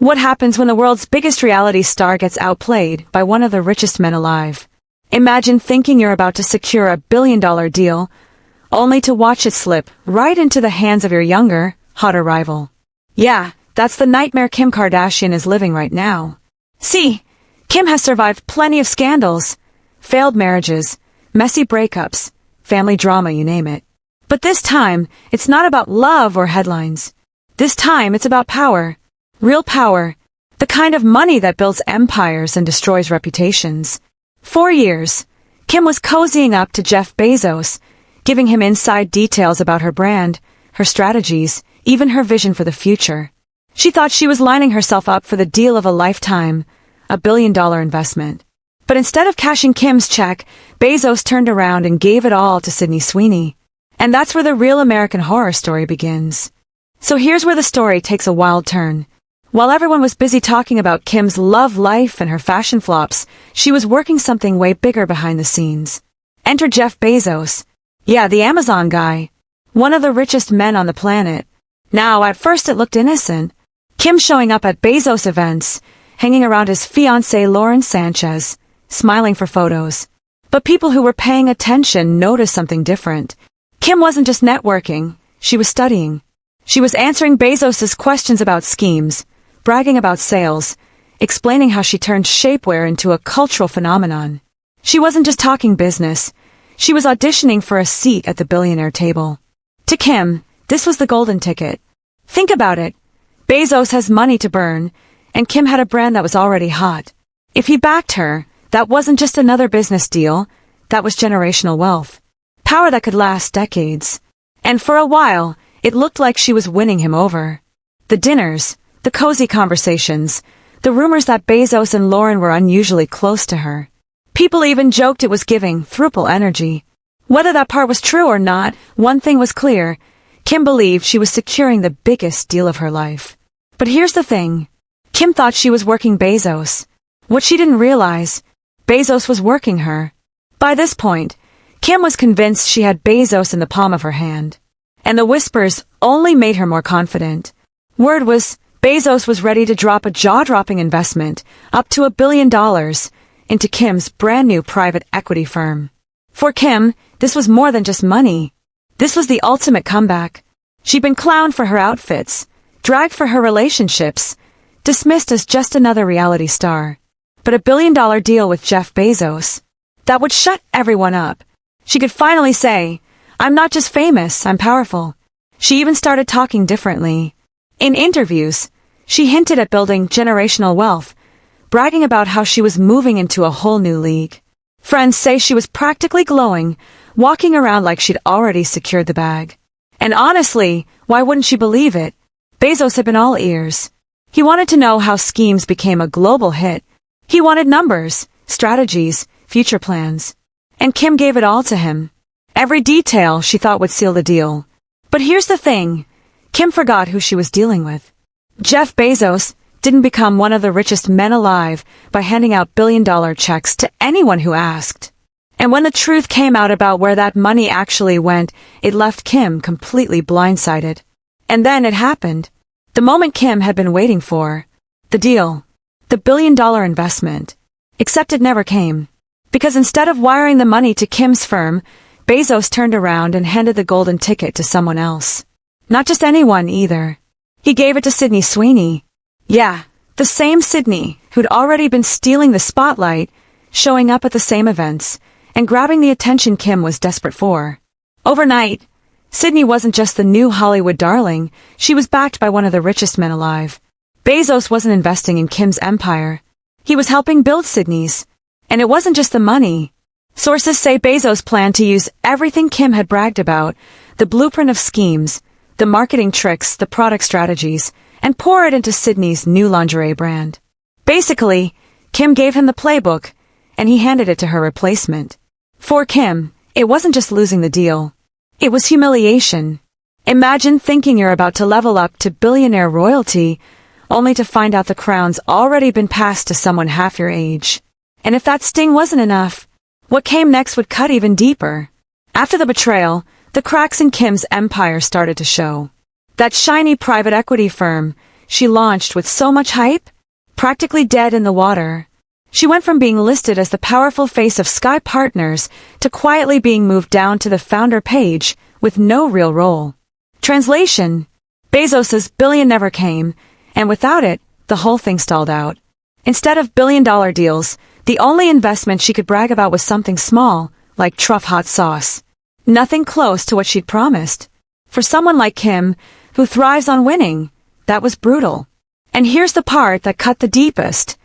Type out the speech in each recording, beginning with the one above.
What happens when the world's biggest reality star gets outplayed by one of the richest men alive? Imagine thinking you're about to secure a billion-dollar deal, only to watch it slip right into the hands of your younger, hotter rival. Yeah, that's the nightmare Kim Kardashian is living right now. See, Kim has survived plenty of scandals, failed marriages, messy breakups, family drama, you name it. But this time, it's not about love or headlines. This time, it's about power. Real power. The kind of money that builds empires and destroys reputations. For years, Kim was cozying up to Jeff Bezos, giving him inside details about her brand, her strategies, even her vision for the future. She thought she was lining herself up for the deal of a lifetime, a billion-dollar investment. But instead of cashing Kim's check, Bezos turned around and gave it all to Sydney Sweeney. And that's where the real American horror story begins. So here's where the story takes a wild turn. While everyone was busy talking about Kim's love life and her fashion flops, she was working something way bigger behind the scenes. Enter Jeff Bezos. Yeah, the Amazon guy. One of the richest men on the planet. Now, at first it looked innocent. Kim showing up at Bezos events, hanging around his fiancée Lauren Sanchez, smiling for photos. But people who were paying attention noticed something different. Kim wasn't just networking, she was studying. She was answering Bezos' questions about schemes, bragging about sales, explaining how she turned shapewear into a cultural phenomenon. She wasn't just talking business, she was auditioning for a seat at the billionaire table. To Kim, this was the golden ticket. Think about it. Bezos has money to burn, and Kim had a brand that was already hot. If he backed her, that wasn't just another business deal, that was generational wealth. Power that could last decades. And for a while, it looked like she was winning him over. The dinners, the cozy conversations, the rumors that Bezos and Lauren were unusually close to her. People even joked it was giving thruple energy. Whether that part was true or not, one thing was clear. Kim believed she was securing the biggest deal of her life. But here's the thing. Kim thought she was working Bezos. What she didn't realize, Bezos was working her. By this point, Kim was convinced she had Bezos in the palm of her hand. And the whispers only made her more confident. Word was, Bezos was ready to drop a jaw-dropping investment, up to $1 billion, into Kim's brand new private equity firm. For Kim, this was more than just money. This was the ultimate comeback. She'd been clowned for her outfits, dragged for her relationships, dismissed as just another reality star. But $1 billion deal with Jeff Bezos, that would shut everyone up. She could finally say, I'm not just famous, I'm powerful. She even started talking differently. In interviews, she hinted at building generational wealth, bragging about how she was moving into a whole new league. Friends say she was practically glowing, walking around like she'd already secured the bag. And honestly, why wouldn't she believe it? Bezos had been all ears. He wanted to know how schemes became a global hit. He wanted numbers, strategies, future plans. And Kim gave it all to him. Every detail she thought would seal the deal. But here's the thing. Kim forgot who she was dealing with. Jeff Bezos didn't become one of the richest men alive by handing out billion-dollar checks to anyone who asked. And when the truth came out about where that money actually went, it left Kim completely blindsided. And then it happened. The moment Kim had been waiting for. The deal. The billion-dollar investment. Except it never came. Because instead of wiring the money to Kim's firm, Bezos turned around and handed the golden ticket to someone else. Not just anyone, either. He gave it to Sydney Sweeney. Yeah, the same Sydney who'd already been stealing the spotlight, showing up at the same events, and grabbing the attention Kim was desperate for. Overnight, Sydney wasn't just the new Hollywood darling, she was backed by one of the richest men alive. Bezos wasn't investing in Kim's empire. He was helping build Sydney's. And it wasn't just the money. Sources say Bezos planned to use everything Kim had bragged about, the blueprint of schemes, the marketing tricks, the product strategies, and pour it into Sydney's new lingerie brand. Basically, Kim gave him the playbook, and he handed it to her replacement. For Kim, it wasn't just losing the deal. It was humiliation. Imagine thinking you're about to level up to billionaire royalty, only to find out the crown's already been passed to someone half your age. And if that sting wasn't enough, what came next would cut even deeper. After the betrayal, the cracks in Kim's empire started to show. That shiny private equity firm, she launched with so much hype, practically dead in the water. She went from being listed as the powerful face of Sky Partners to quietly being moved down to the founder page with no real role. Translation: Bezos's billion never came, and without it, the whole thing stalled out. Instead of billion-dollar deals, the only investment she could brag about was something small, like truff hot sauce. Nothing close to what she'd promised. For someone like Kim, who thrives on winning, that was brutal. And here's the part that cut the deepest.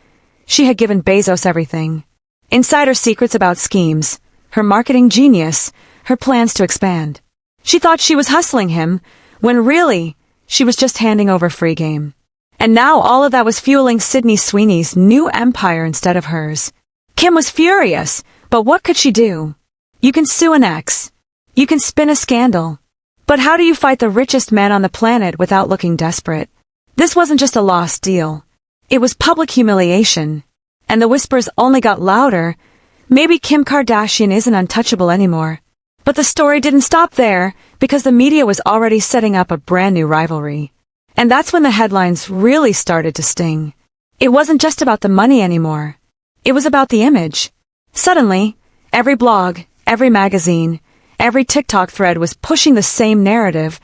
She had given Bezos everything. Insider secrets about schemes, her marketing genius, her plans to expand. She thought she was hustling him, when really, she was just handing over free game. And now all of that was fueling Sydney Sweeney's new empire instead of hers. Kim was furious, but what could she do? You can sue an ex. You can spin a scandal. But how do you fight the richest man on the planet without looking desperate? This wasn't just a lost deal. It was public humiliation. And the whispers only got louder. Maybe Kim Kardashian isn't untouchable anymore. But the story didn't stop there, because the media was already setting up a brand new rivalry. And that's when the headlines really started to sting. It wasn't just about the money anymore. It was about the image. Suddenly, every blog, every magazine, every TikTok thread was pushing the same narrative: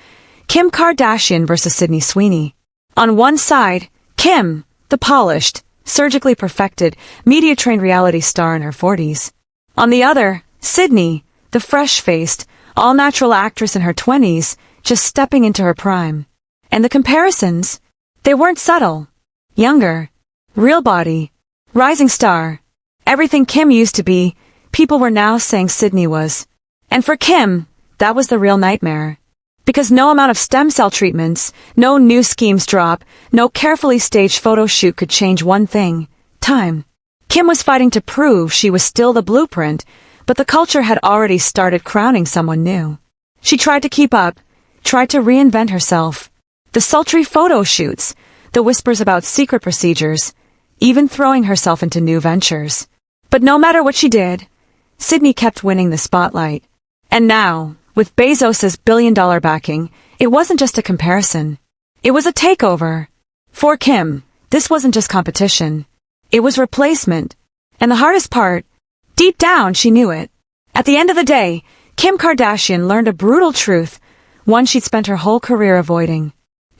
Kim Kardashian versus Sydney Sweeney. On one side, Kim, the polished, surgically perfected, media-trained reality star in her 40s. On the other, Sydney, the fresh-faced, all-natural actress in her 20s, just stepping into her prime. And the comparisons, they weren't subtle. Younger, real body, rising star. Everything Kim used to be, people were now saying Sydney was. And for Kim, that was the real nightmare. Because no amount of stem cell treatments, no new schemes drop, no carefully staged photo shoot could change one thing: time. Kim was fighting to prove she was still the blueprint, but the culture had already started crowning someone new. She tried to keep up, tried to reinvent herself. The sultry photo shoots, the whispers about secret procedures, even throwing herself into new ventures. But no matter what she did, Sydney kept winning the spotlight. And now, with Bezos's billion-dollar backing, it wasn't just a comparison. It was a takeover. For Kim, this wasn't just competition. It was replacement. And the hardest part, deep down she knew it. At the end of the day, Kim Kardashian learned a brutal truth, one she'd spent her whole career avoiding.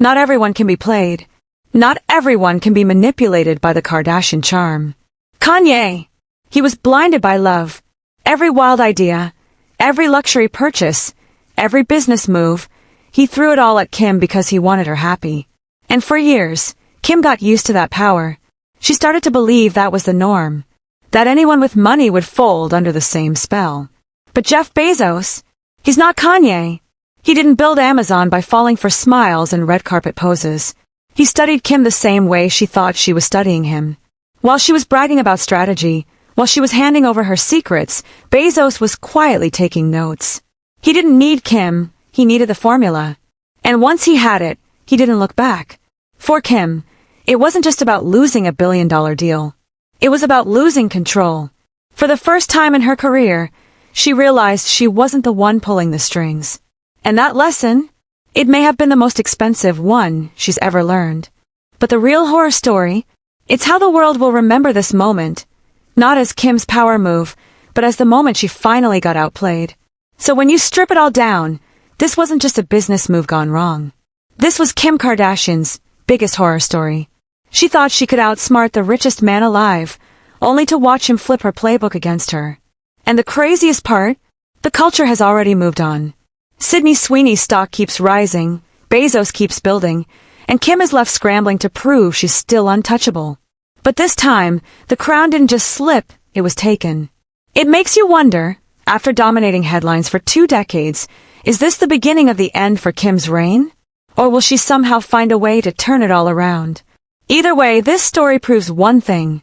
Not everyone can be played. Not everyone can be manipulated by the Kardashian charm. Kanye, he was blinded by love. Every wild idea, every luxury purchase, every business move, he threw it all at Kim because he wanted her happy. And for years, Kim got used to that power. She started to believe that was the norm, that anyone with money would fold under the same spell. But Jeff Bezos, he's not Kanye. He didn't build Amazon by falling for smiles and red carpet poses. He studied Kim the same way she thought she was studying him. While she was bragging about strategy, while she was handing over her secrets, Bezos was quietly taking notes. He didn't need Kim, he needed the formula. And once he had it, he didn't look back. For Kim, it wasn't just about losing a billion-dollar deal. It was about losing control. For the first time in her career, she realized she wasn't the one pulling the strings. And that lesson, it may have been the most expensive one she's ever learned. But the real horror story, it's how the world will remember this moment. Not as Kim's power move, but as the moment she finally got outplayed. So when you strip it all down, this wasn't just a business move gone wrong. This was Kim Kardashian's biggest horror story. She thought she could outsmart the richest man alive, only to watch him flip her playbook against her. And the craziest part, the culture has already moved on. Sydney Sweeney's stock keeps rising, Bezos keeps building, and Kim is left scrambling to prove she's still untouchable. But this time, the crown didn't just slip, it was taken. It makes you wonder, after dominating headlines for 2 decades, is this the beginning of the end for Kim's reign? Or will she somehow find a way to turn it all around? Either way, this story proves one thing.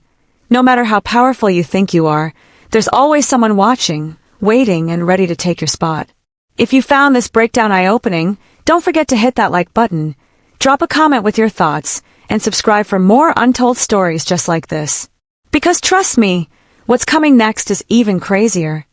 No matter how powerful you think you are, there's always someone watching, waiting, and ready to take your spot. If you found this breakdown eye-opening, don't forget to hit that like button, drop a comment with your thoughts, and subscribe for more untold stories just like this. Because trust me, what's coming next is even crazier.